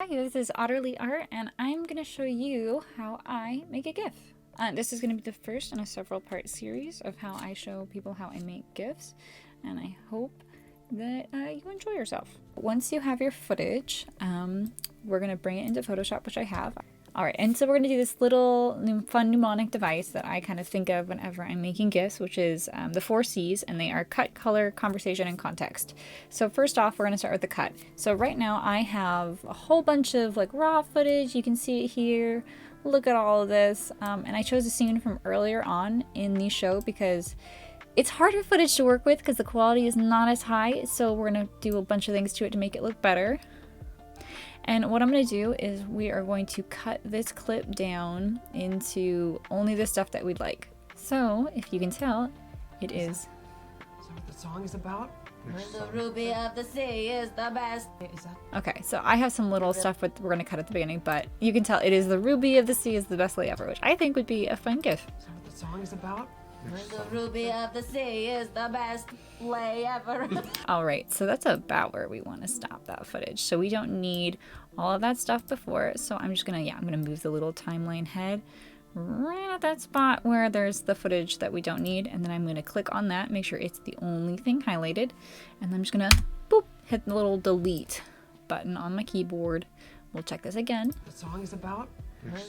Hi, this is Otterly Art, and I'm going to show you how I make a GIF. This is going to be the first in a several-part series of how I show people how I make GIFs, and I hope that you enjoy yourself. Once you have your footage, we're going to bring it into Photoshop, which I have. Alright, and so we're going to do this little fun mnemonic device that I kind of think of whenever I'm making GIFs, which is the 4 C's, and they are cut, color, conversation, and context. So first off, we're going to start with the cut. So right now I have a whole bunch of like raw footage. You can see it here. Look at all of this. And I chose a scene from earlier on in the show because it's harder footage to work with because the quality is not as high. So we're going to do a bunch of things to it to make it look better. And what I'm going to do is we are going to cut this clip down into only the stuff that we'd like. So, if you can tell, it is... Is that what the song is about? The ruby of the sea is the best. Is that... Okay, so I have some little stuff we're going to cut at the beginning, but you can tell it is the ruby of the sea is the best lay ever, which I think would be a fun GIF. Is that what the song is about? The ruby of the sea is the best lay ever. Alright, so that's about where we want to stop that footage. So we don't need all of that stuff before, so I'm just going to, I'm going to move the little timeline head right at that spot where there's the footage that we don't need, and then I'm going to click on that, make sure it's the only thing highlighted, and I'm just going to, boop, hit the little delete button on my keyboard. We'll check this again. The song is about?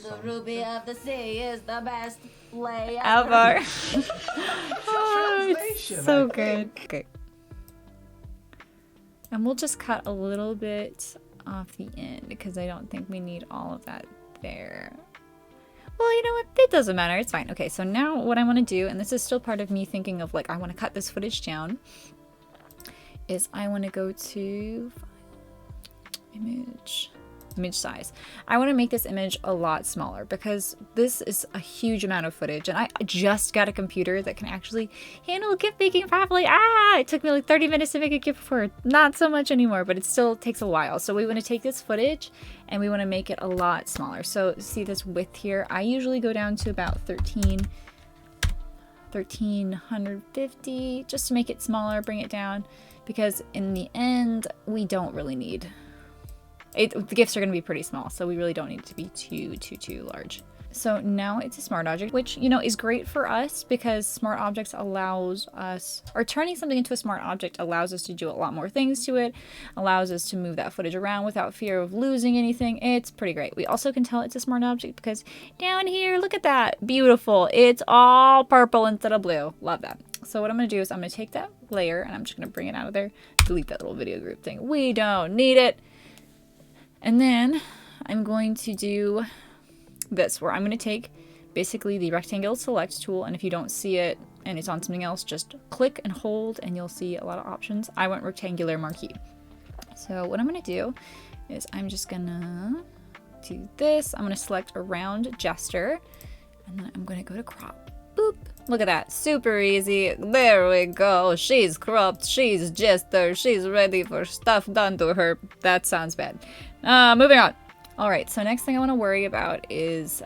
The ruby of the sea is the best lay Ever. Oh, it's so good. Okay. And we'll just cut a little bit off the end because I don't think we need all of that there. Well, you know what? It doesn't matter. It's fine. Okay, so now what I want to do, and this is still part of me thinking of like I want to cut this footage down, is I want to go to image size. I want to make this image a lot smaller because this is a huge amount of footage, and I just got a computer that can actually handle GIF making properly. It took me like 30 minutes to make a GIF before. Not so much anymore, but it still takes a while. So we want to take this footage and we want to make it a lot smaller. So see this width here? I usually go down to about 1350 just to make it smaller, bring it down, because in the end we don't really need the GIFs are going to be pretty small, so we really don't need it to be too large. So now it's a smart object, which, you know, is great for us because smart objects allows us, or turning something into a smart object allows us to do a lot more things to it, allows us to move that footage around without fear of losing anything. It's pretty great. We also can tell it's a smart object because down here, look at that. Beautiful. It's all purple instead of blue. Love that. So what I'm going to do is I'm going to take that layer and I'm just going to bring it out of there. Delete that little video group thing. We don't need it. And then I'm going to do this, where I'm going to take basically the rectangle select tool, and if you don't see it and it's on something else, just click and hold and you'll see a lot of options. I want rectangular marquee. So what I'm going to do is I'm just going to do this. I'm going to select a round gesture, and then I'm going to go to crop. Boop. Look at that. Super easy. There we go. She's cropped. She's gesture. She's ready for stuff done to her. That sounds bad. Moving on. Alright, so next thing I want to worry about is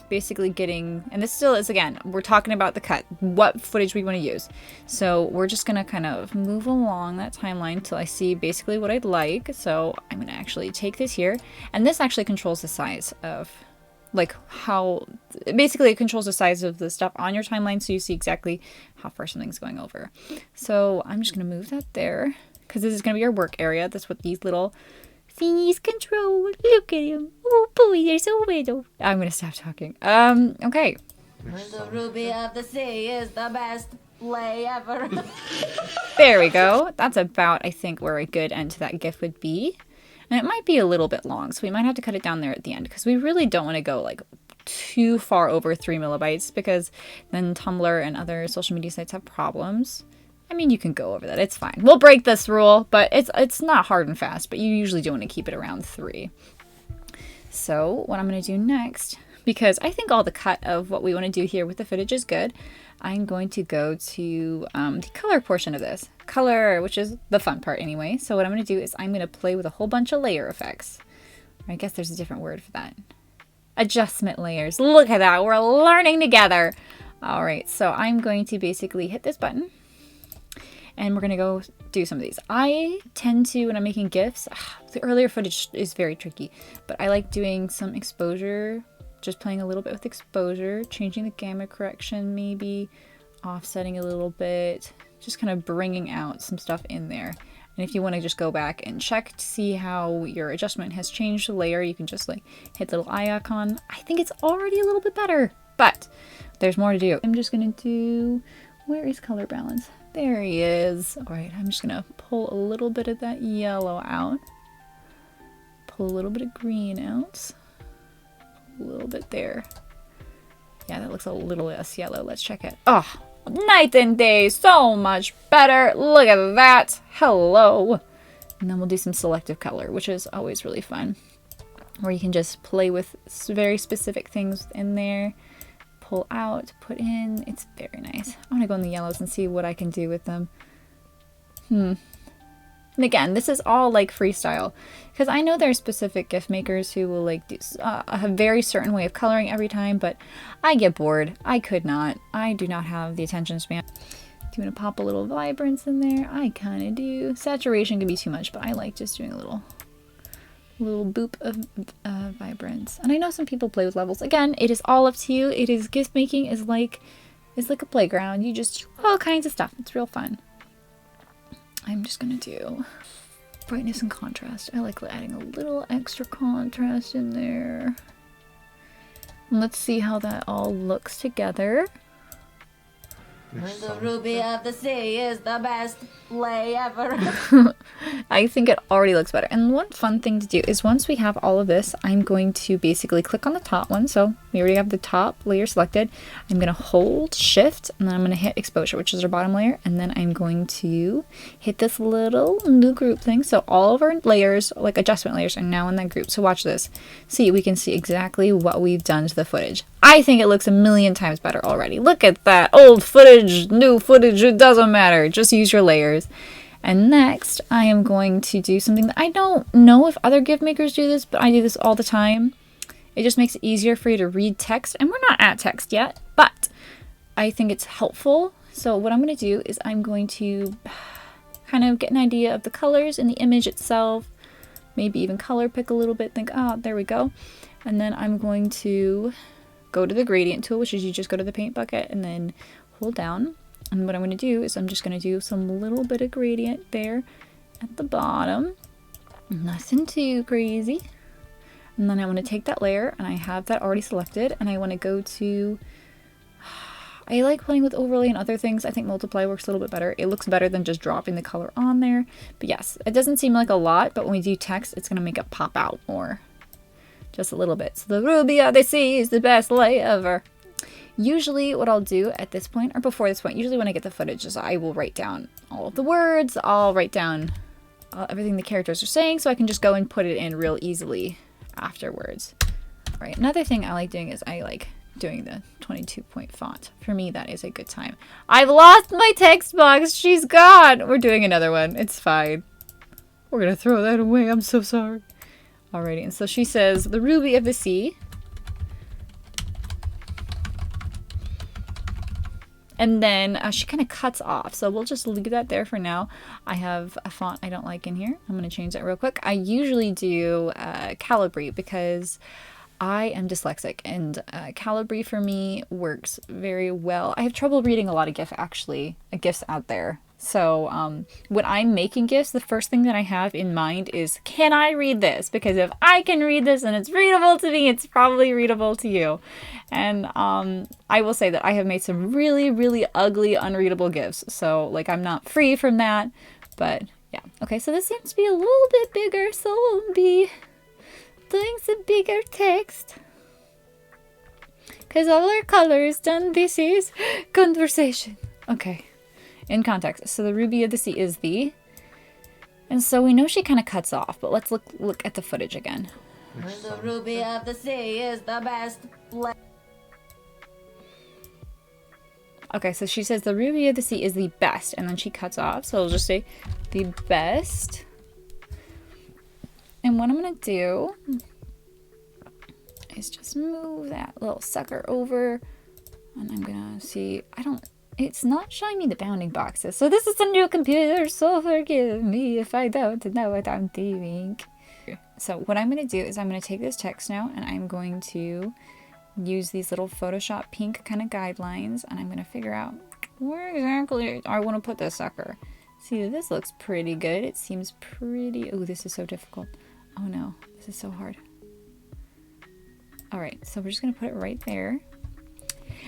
basically getting, and this still is, again, we're talking about the cut, what footage we want to use. So we're just going to kind of move along that timeline till I see basically what I'd like. So I'm going to actually take this here, and this actually controls the size of, like how, basically it controls the size of the stuff on your timeline so you see exactly how far something's going over. So I'm just going to move that there because this is going to be our work area. That's what these little thingies control. Look at him. Oh boy, they're so little. I'm going to stop talking. Okay. The ruby of the sea is the best lay ever. There we go. That's about, I think, where a good end to that GIF would be. And it might be a little bit long, so we might have to cut it down there at the end because we really don't want to go like too far over 3 megabytes because then Tumblr and other social media sites have problems. I mean, you can go over that. It's fine. We'll break this rule, but it's not hard and fast, but you usually do want to keep it around 3. So what I'm going to do next, because I think all the cut of what we want to do here with the footage is good, I'm going to go to the color portion of this. Color, which is the fun part anyway. So what I'm going to do is I'm going to play with a whole bunch of layer effects. I guess there's a different word for that. Adjustment layers. Look at that. We're learning together. All right. So I'm going to basically hit this button. and we're gonna go do some of these. I tend to, when I'm making GIFs, the earlier footage is very tricky, but I like doing some exposure, just playing a little bit with exposure, changing the gamma correction, maybe offsetting a little bit, just kind of bringing out some stuff in there. And if you want to just go back and check to see how your adjustment has changed the layer, you can just like hit the little eye icon. I think it's already a little bit better, but there's more to do. I'm just gonna do, where is color balance? There he is. All right, I'm just gonna pull a little bit of that yellow out. Pull a little bit of green out. A little bit there. Yeah, that looks a little less yellow. Let's check it. Oh, night and day, so much better. Look at that. Hello. And then we'll do some selective color, which is always really fun, where you can just play with very specific things in there. Pull out, put in. It's very nice. I want to go in the yellows and see what I can do with them. And again, this is all like freestyle, because I know there are specific GIF makers who will like do a very certain way of coloring every time, but I get bored. I could not. I do not have the attention span. Do you want to pop a little vibrance in there? I kind of do. Saturation can be too much, but I like just doing a little boop of vibrance. And I know some people play with levels. Again, it is all up to you. It is, GIF making is like a playground. You just do all kinds of stuff. It's real fun. I'm just gonna do brightness and contrast. I like adding a little extra contrast in there. And let's see how that all looks together. The ruby of the sea is the best play ever. I think it already looks better. And one fun thing to do is once we have all of this, I'm going to basically click on the top one. So we already have the top layer selected. I'm going to hold shift and then I'm going to hit exposure, which is our bottom layer. And then I'm going to hit this little new group thing. So all of our layers, like adjustment layers, are now in that group. So watch this. See, we can see exactly what we've done to the footage. I think it looks a million times better already. Look at that. Old footage, new footage, it doesn't matter. Just use your layers. And next, I am going to do something that I don't know if other GIF makers do this, but I do this all the time. It just makes it easier for you to read text. And we're not at text yet, but I think it's helpful. So what I'm going to do is I'm going to kind of get an idea of the colors in the image itself. Maybe even color pick a little bit. Think, oh, there we go. And then I'm going to go to the gradient tool, which is you just go to the paint bucket and then hold down. And what I'm going to do is I'm just going to do some little bit of gradient there at the bottom. Nothing too crazy. And then I want to take that layer, and I have that already selected, and I want to go to, I like playing with overlay and other things. I think multiply works a little bit better. It looks better than just dropping the color on there. But yes, it doesn't seem like a lot, but when we do text, it's going to make it pop out more. Just a little bit. So the ruby of the sea is the best lay ever. Usually what I'll do at this point, or before this point, usually when I get the footage, is I will write down all of the words. I'll write down everything the characters are saying, so I can just go and put it in real easily afterwards. All right, another thing I like doing is I like doing the 22-point font. For me, that is a good time. I've lost my text box. She's gone. We're doing another one. It's fine. We're going to throw that away. I'm so sorry. Alrighty, and so she says, the ruby of the sea. And then she kind of cuts off. So we'll just leave that there for now. I have a font I don't like in here. I'm going to change that real quick. I usually do Calibri because I am dyslexic, and Calibri for me works very well. I have trouble reading a lot of GIFs out there. So when I'm making GIFs, the first thing that I have in mind is, can I read this? Because if I can read this and it's readable to me, it's probably readable to you. And I will say that I have made some really, really ugly, unreadable GIFs. So like I'm not free from that, but yeah. Okay, so this seems to be a little bit bigger, so we'll be doing some bigger text. Because all our colors done, this is conversation. Okay. In context, so the ruby of the sea is the, and so we know she kind of cuts off, but let's look at the footage again. The ruby of the sea is the best. Okay, so she says the ruby of the sea is the best, and then she cuts off, so I'll just say the best. And what I'm gonna do is just move that little sucker over, and I'm gonna see, it's not showing me the bounding boxes. So this is a new computer, so forgive me if I don't know what I'm doing. So what I'm going to do is I'm going to take this text now and I'm going to use these little Photoshop pink kind of guidelines, and I'm going to figure out where exactly I want to put this sucker. See, this looks pretty good. It seems pretty... Oh, this is so difficult. Oh no, this is so hard. Alright, so we're just going to put it right there.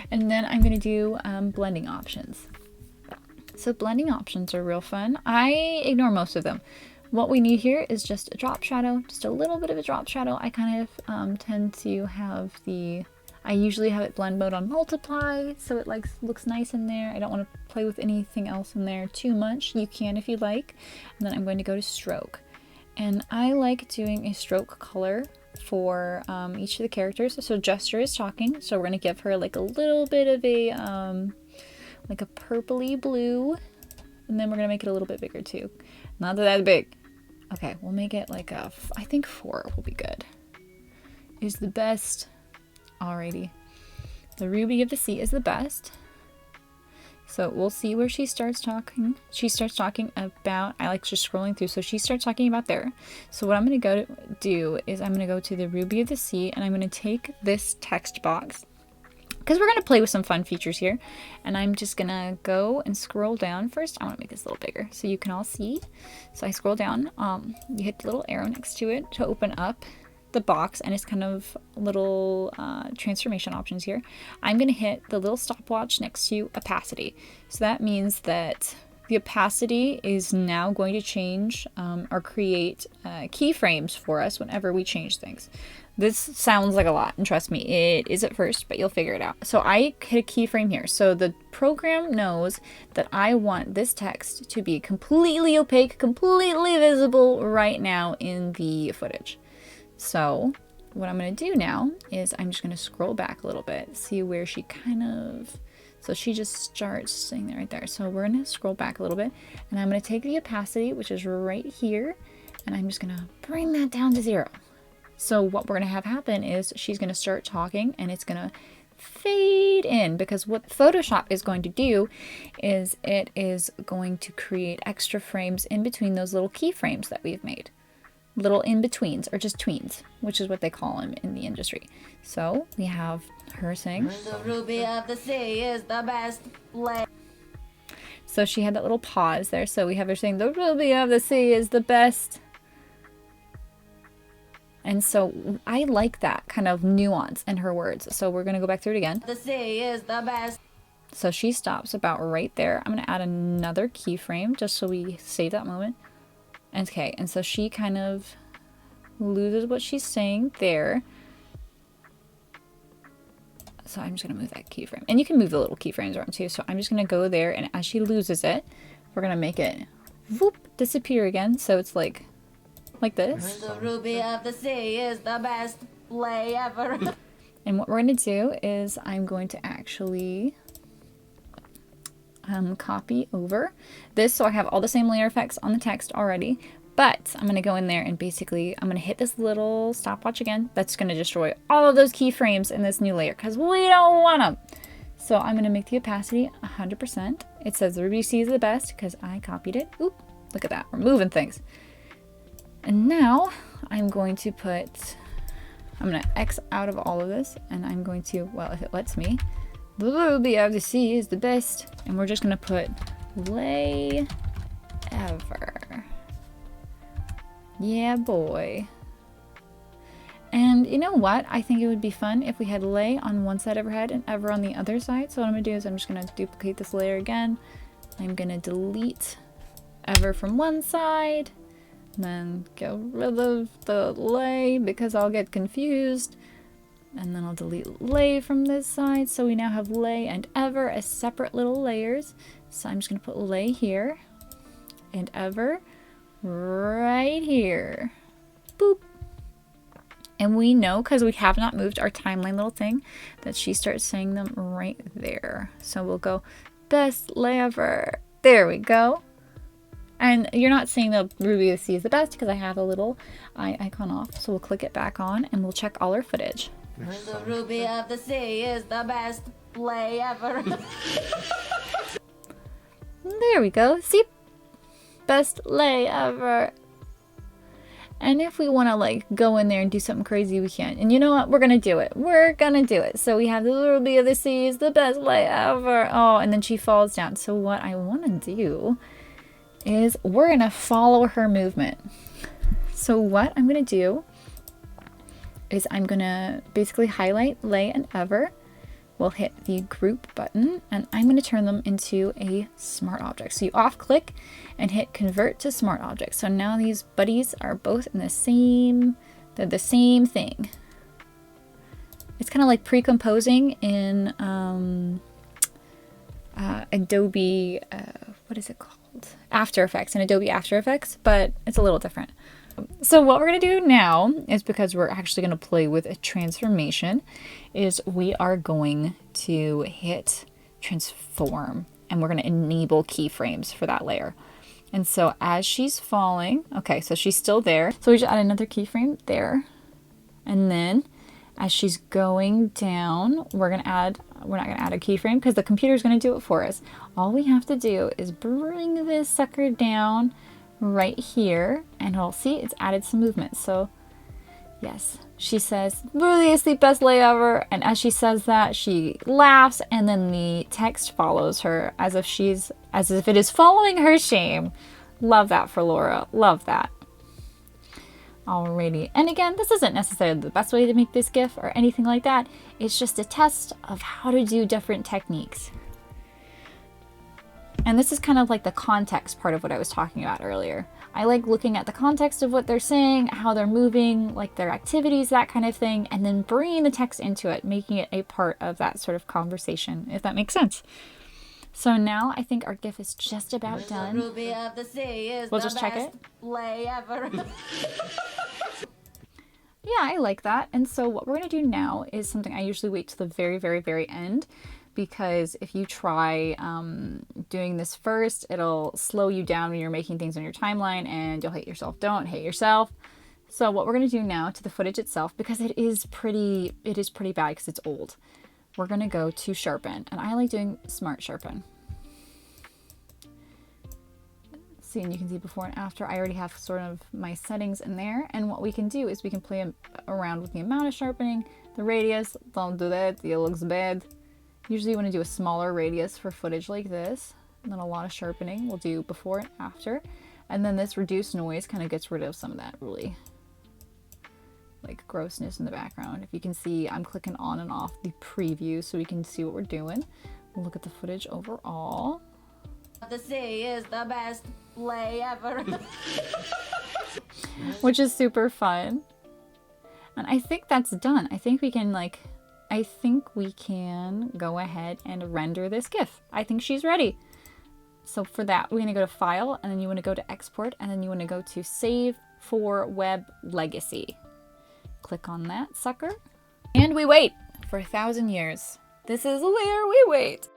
And then I'm going to do blending options. So blending options are real fun. I ignore most of them. What we need here is just a drop shadow, just a little bit of a drop shadow. I kind of tend to have I usually have it blend mode on multiply, so it looks nice in there. I don't want to play with anything else in there too much. You can if you like. And then I'm going to go to stroke. And I like doing a stroke color for each of the characters. So Jester is talking, so we're going to give her like a little bit of a like a purpley blue, and then we're going to make it a little bit bigger too. Not that big. Okay, we'll make it like I think 4 will be good. Is the best. Alrighty. The Ruby of the Sea is the best. So we'll see where she starts talking. She starts talking about, I like just scrolling through, so she starts talking about there. So what I'm going to go to do is I'm going to go to the Ruby of the Sea, and I'm going to take this text box, because we're going to play with some fun features here. And I'm just going to go and scroll down. First, I want to make this a little bigger so you can all see. So I scroll down. You hit the little arrow next to it to open up the box, and it's kind of little transformation options here. I'm going to hit the little stopwatch next to opacity. So that means that the opacity is now going to change or create keyframes for us whenever we change things. This sounds like a lot, and trust me, it is at first, but you'll figure it out. So I hit a keyframe here. So the program knows that I want this text to be completely opaque, completely visible right now in the footage. So what I'm going to do now is I'm just going to scroll back a little bit, see where she kind of... So she just starts staying there right there. So we're going to scroll back a little bit, and I'm going to take the opacity, which is right here, and I'm just going to bring that down to 0. So what we're going to have happen is she's going to start talking, and it's going to fade in, because what Photoshop is going to do is it is going to create extra frames in between those little keyframes that we've made. Little in-betweens, or just tweens, which is what they call them in the industry. So we have her saying, The Ruby of the Sea is the best play. So she had that little pause there. So we have her saying, the Ruby of the Sea is the best. And so I like that kind of nuance in her words. So we're going to go back through it again. The sea is the best. So she stops about right there. I'm going to add another keyframe just so we save that moment. Okay, and so she kind of loses what she's saying there. So I'm just going to move that keyframe. And you can move the little keyframes around too. So I'm just going to go there, and as she loses it, we're going to make it whoop, disappear again. So it's like this. The Ruby of the Sea is the best play ever. And what we're going to do is I'm going to actually copy over this, so I have all the same layer effects on the text already, but I'm going to go in there and basically I'm going to hit this little stopwatch again. That's going to destroy all of those keyframes in this new layer because we don't want them. So I'm going to make the opacity 100%. It says the Ruby Sea is the best because I copied it. Oop, look at that, we're moving things. And now I'm going to I'm going to X out of all of this, and I'm going to, well, if it lets me, the Ruby of the Sea is the best. And we're just going to put lay ever. Yeah, boy. And you know what? I think it would be fun if we had lay on one side of her head and ever on the other side. So what I'm going to do is I'm just going to duplicate this layer again. I'm going to delete ever from one side. Then get rid of the lay because I'll get confused. And then I'll delete lay from this side. So we now have lay and ever as separate little layers. So I'm just going to put lay here and ever right here. Boop. And we know, because we have not moved our timeline little thing, that she starts saying them right there. So we'll go best lay ever. There we go. And you're not seeing the Ruby of the Sea is the best because I have a little eye icon off. So we'll click it back on and we'll check all our footage. The Ruby of the Sea is the best play ever. There we go. See? Best lay ever. And if we want to like go in there and do something crazy, we can. And you know what? We're going to do it. We're going to do it. So we have the little bee of the sea is the best lay ever. Oh, and then she falls down. So what I want to do is we're going to follow her movement. So what I'm going to do is I'm going to basically highlight lay and ever. We'll hit the group button and I'm going to turn them into a smart object. So you off click and hit convert to smart object. So now these buddies are both in the same, they're the same thing. It's kind of like pre-composing in Adobe, what is it called? After Effects, in Adobe After Effects, but it's a little different. So what we're going to do now is, because we're actually going to play with a transformation, is we are going to hit transform and we're going to enable keyframes for that layer. And so as she's falling, okay, so she's still there. So we just add another keyframe there. And then as she's going down, we're not going to add a keyframe because the computer's going to do it for us. All we have to do is bring this sucker down right here and we'll see it's added some movement. So yes, she says really is the best lay ever, and as she says that she laughs and then the text follows her as if it is following her shame. Love that for Laura. Love that. Alrighty, and again, this isn't necessarily the best way to make this GIF or anything like that. It's just a test of how to do different techniques. And this is kind of like the context part of what I was talking about earlier. I like looking at the context of what they're saying, how they're moving, like their activities, that kind of thing, and then bringing the text into it, making it a part of that sort of conversation, if that makes sense. So now I think our GIF is just about done. Ruby of the sea is We'll the just check best it. lay ever. Yeah, I like that. And so what we're going to do now is something I usually wait to the very, very, very end. Because if you try doing this first, it'll slow you down when you're making things on your timeline and you'll hate yourself. Don't hate yourself. So what we're going to do now to the footage itself, because it is pretty bad because it's old, we're going to go to sharpen. And I like doing smart sharpen. See, and you can see before and after. I already have sort of my settings in there. And what we can do is we can play around with the amount of sharpening, the radius. Don't do that, it looks bad. Usually you want to do a smaller radius for footage like this, and then a lot of sharpening. We'll do before and after. And then this reduced noise kind of gets rid of some of that really like grossness in the background. If you can see, I'm clicking on and off the preview so we can see what we're doing. We'll look at the footage overall. The sea is the best lay ever. Which is super fun. And I think that's done. I think we can go ahead and render this GIF. I think she's ready. So for that, we're going to go to File, and then you want to go to Export, and then you want to go to Save for Web Legacy. Click on that sucker. And we wait for 1,000 years. This is where we wait.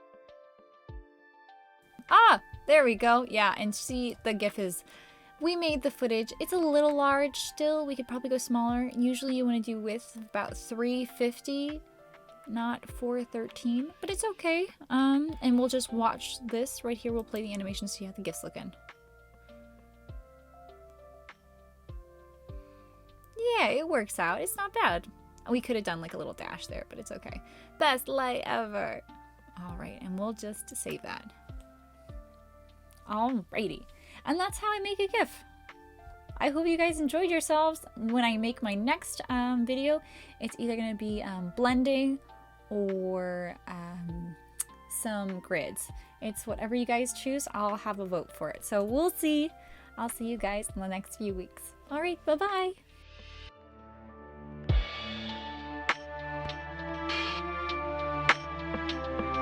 Ah, there we go. Yeah, and see, the GIF is... We made the footage. It's a little large still. We could probably go smaller. Usually you want to do width of about 350. Not 413, but it's okay. And we'll just watch this right here. We'll play the animation, see how the GIF's looking. Yeah, it works out. It's not bad. We could have done like a little dash there, but it's okay. Best light ever. All right, and we'll just save that. Alrighty, and that's how I make a GIF. I hope you guys enjoyed yourselves. When I make my next video, it's either going to be blending or some grids. It's whatever you guys choose. I'll have a vote for it. So we'll see. I'll see you guys in the next few weeks. All right, bye-bye.